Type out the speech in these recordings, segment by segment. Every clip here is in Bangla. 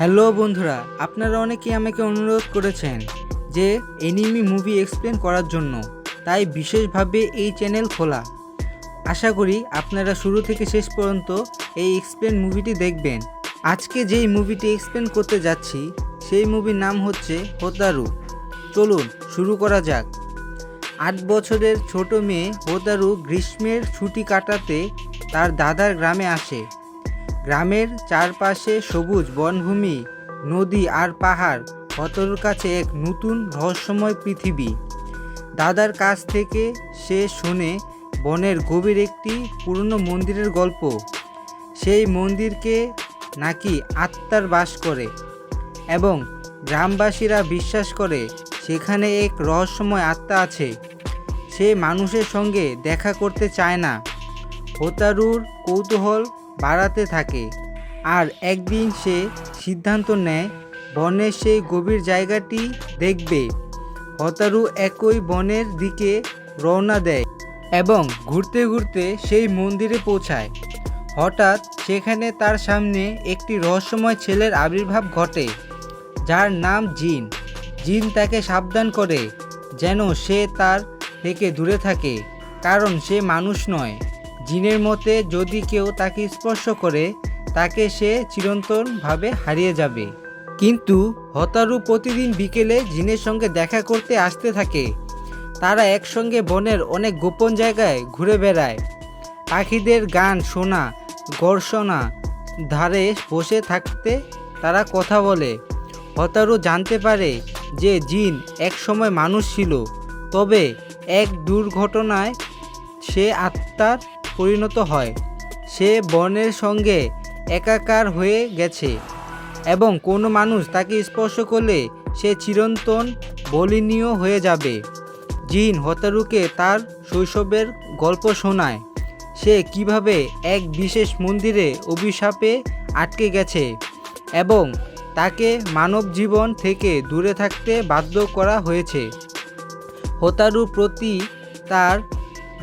হ্যালো বন্ধুরা, আপনারা অনেকেই আমাকে অনুরোধ করেছেন যে এনিমি মুভি এক্সপ্লেন করার জন্য, তাই বিশেষভাবে এই চ্যানেল খোলা। আশা করি আপনারা শুরু থেকে শেষ পর্যন্ত এই এক্সপ্লেন মুভিটি দেখবেন। আজকে যেই মুভিটি এক্সপ্লেন করতে যাচ্ছি সেই মুভির নাম হচ্ছে হোতারু। চলুন শুরু করা যাক। 8 বছরের ছোট মেয়ে হোতারু গ্রীষ্মের ছুটি কাটাতে তার দাদার গ্রামে আসে। গ্রামের চারপাশে সবুজ বনভূমি, নদী আর পাহাড় হোতারুর কাছে এক নতুন রহস্যময় পৃথিবী। দাদার কাছ থেকে সে শোনে বনের গভীর একটি পুরনো মন্দিরের গল্প। সেই মন্দিরকে নাকি আত্মার বাস করে এবং গ্রামবাসীরা বিশ্বাস করে সেখানে এক রহস্যময় আত্মা আছে। সে মানুষের সঙ্গে দেখা করতে চায় না। হোতারুর কৌতূহল বাড়াতে থাকে আর একদিন সে সিদ্ধান্ত নেয় বনের সেই গভীর জায়গাটি দেখবে। হোতারু একই বনের দিকে রওনা দেয় এবং ঘুরতে ঘুরতে সেই মন্দিরে পৌঁছায়। হঠাৎ সেখানে তার সামনে একটি রহস্যময় ছেলের আবির্ভাব ঘটে, যার নাম জিন। জিন তাকে সাবধান করে যেন সে তার থেকে দূরে থাকে, কারণ সে মানুষ নয়। জিনের মতে যদি কেউ তাকে স্পর্শ করে তাকে সে চিরন্তনভাবে হারিয়ে যাবে। কিন্তু হোতারু প্রতিদিন বিকেলে জিনের সঙ্গে দেখা করতে আসতে থাকে। তারা একসঙ্গে বনের অনেক গোপন জায়গায় ঘুরে বেড়ায়, পাখিদের গান শোনা, গর্ষণা ধারে বসে থাকতে তারা কথা বলে। হোতারু জানতে পারে যে জিন একসময় মানুষ ছিল, তবে এক দুর্ঘটনায় সে আত্মার পরিণত হয়। সে বনের সঙ্গে একাকার হয়ে গেছে এবং কোনো মানুষ তাকে স্পর্শ করলে সে চিরন্তন বলিনীয় হয়ে যাবে। জিন হোতারুকে তার শৈশবের গল্প শোনায়, সে কিভাবে এক বিশেষ মন্দিরে অভিশাপে আটকে গেছে এবং তাকে মানব জীবন থেকে দূরে থাকতে বাধ্য করা হয়েছে। হোতারুর প্রতি তার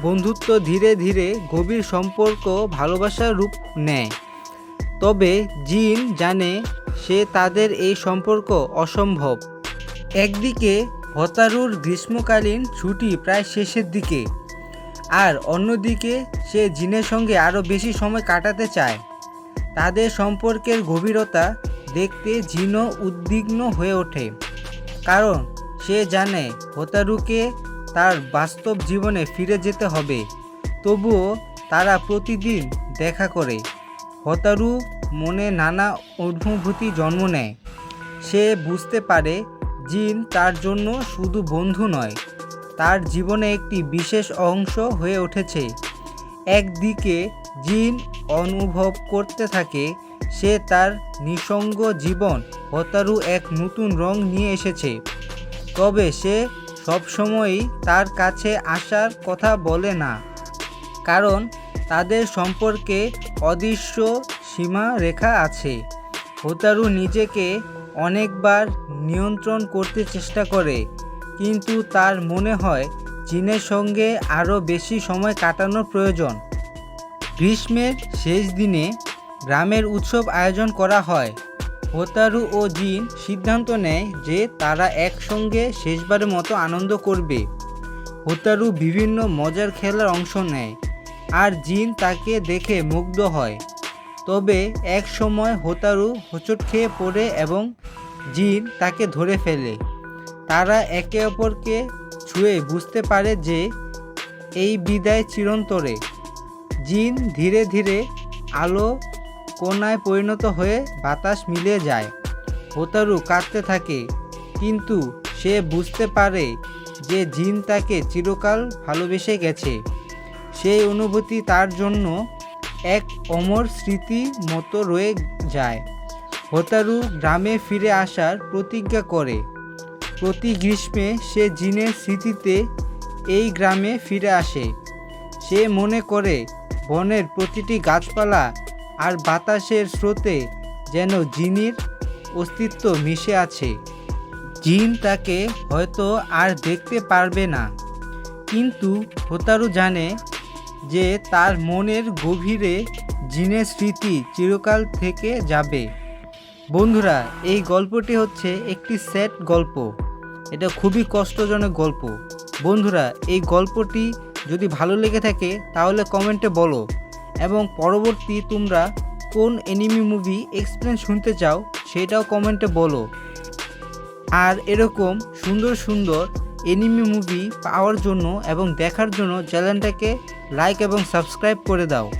বন্ধুত্ব ধীরে ধীরে গভীর সম্পর্ক ভালোবাসার রূপ নেয়, তবে জিন জানে সে তাদের এই সম্পর্ক অসম্ভব। একদিকে হোতারুর গ্রীষ্মকালীন ছুটি প্রায় শেষের দিকে, আর অন্যদিকে সে জিনের সঙ্গে আরও বেশি সময় কাটাতে চায়। তাদের সম্পর্কের গভীরতা দেখতে জিনও উদ্বিগ্ন হয়ে ওঠে, কারণ সে জানে হোতারুকে তার বাস্তব জীবনে ফিরে যেতে হবে। তবুও তারা প্রতিদিন দেখা করে। হোতারু মনে নানা অনুভূতি জন্ম নেয়। সে বুঝতে পারে জিন তার জন্য শুধু বন্ধু নয়, তার জীবনে একটি বিশেষ অংশ হয়ে উঠেছে। একদিকে জিন অনুভব করতে থাকে সে তার নিঃসঙ্গ জীবন হোতারু এক নতুন রং নিয়ে এসেছে, তবে সে সবসময়ই তার কাছে আসার কথা বলে না, কারণ তাদের সম্পর্কে অদৃশ্য সীমারেখা আছে। হোতারু নিজেকে অনেকবার নিয়ন্ত্রণ করতে চেষ্টা করে, কিন্তু তার মনে হয় জিনের সঙ্গে আরও বেশি সময় কাটানোর প্রয়োজন। গ্রীষ্মের শেষ দিনে গ্রামের উৎসব আয়োজন করা হয়। হোতারু ও জিন সিদ্ধান্ত নেয় যে তারা একসঙ্গে শেষবারের মতো আনন্দ করবে। হোতারু বিভিন্ন মজার খেলার অংশ নেয় আর জিন তাকে দেখে মুগ্ধ হয়, তবে এক সময় হোতারু হোঁচট খেয়ে পড়ে এবং জিন তাকে ধরে ফেলে। তারা একে অপরকে ছুঁয়ে বুঝতে পারে যে এই বিদায় চিরন্তরে। জিন ধীরে ধীরে আলো কণায় পরিণত হয়ে বাতাস মিলিয়ে যায়। হোতারু কাঁদতে থাকে, কিন্তু সে বুঝতে পারে যে জিন তাকে চিরকাল ভালোবেসে গেছে। সেই অনুভূতি তার জন্য এক অমর স্মৃতি মতো রয়ে যায়। হোতারু গ্রামে ফিরে আসার প্রতিজ্ঞা করে। প্রতি গ্রীষ্মে সে জিনের স্মৃতিতে এই গ্রামে ফিরে আসে। সে মনে করে বনের প্রতিটি গাছপালা আর বাতাসের স্রোতে যেন জিনের অস্তিত্ব মিশে আছে। জিন তাকে হয়তো আর দেখতে পারবে না, কিন্তু হোতারু জানে যে তার মনের গভীরে জিনের স্মৃতি চিরকাল থেকে যাবে। বন্ধুরা, এই গল্পটি হচ্ছে একটি স্যাড গল্প। এটা খুবই কষ্টজনক গল্প। বন্ধুরা, এই গল্পটি যদি ভালো লেগে থাকে তাহলে কমেন্টে বলো, এবং পরবর্তী তোমরা কোন অ্যানিমে মুভি এক্সপ্লেন শুনতে চাও সেটাও কমেন্টে বলো। আর এরকম সুন্দর সুন্দর অ্যানিমে মুভি পাওয়ার জন্য এবং দেখার জন্য চ্যানেলটাকে লাইক এবং সাবস্ক্রাইব করে দাও।